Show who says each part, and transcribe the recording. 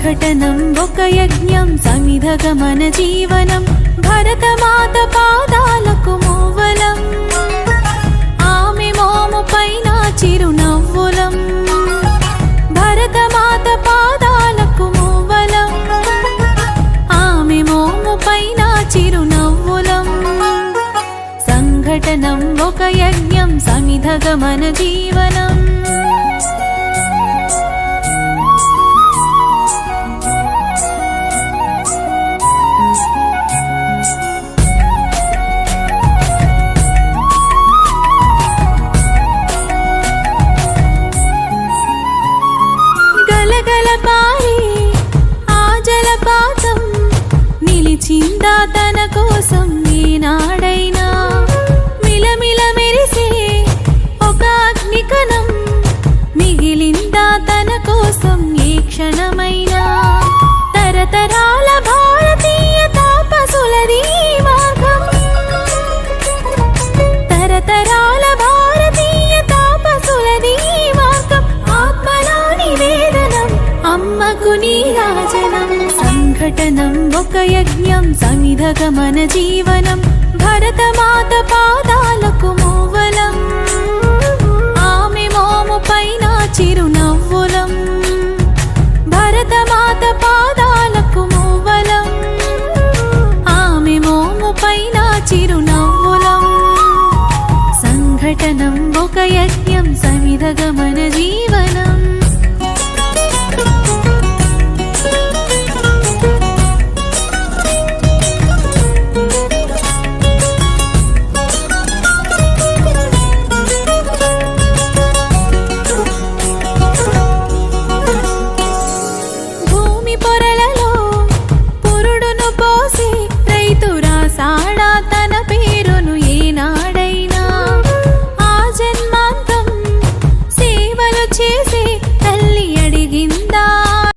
Speaker 1: సంఘటనం ఒక యజ్ఞం సమిధగమన జీవనం భరతమాత పాదాలకు మూవలం ఆమె మోము పైన చిరునవ్వులం భరతమాత పాదాలకు మూవలం ఆమె మోము పైన చిరునవ్వులం సంఘటనం ఒక యజ్ఞం సమిధగమన జీవనం నిలిచిందా తన కోసం ఈనాడైనా మిలమిల మెరిసే ఒక అగ్నికణం మిగిలిందా తన కోసం ఏ క్షణమైనా తరతరాల భారతీయ తాపసులది మార్గం తరతరాల భారతీయ తాపసులది మార్గం ఆత్మలో నివేదనం అమ్మకు నీరాజనం సంఘటనం ఒక యజ్ఞం సమిధగమన జీవనం భరతమాత పాదాలకు మూవలం ఆమె మోము పైన చిరున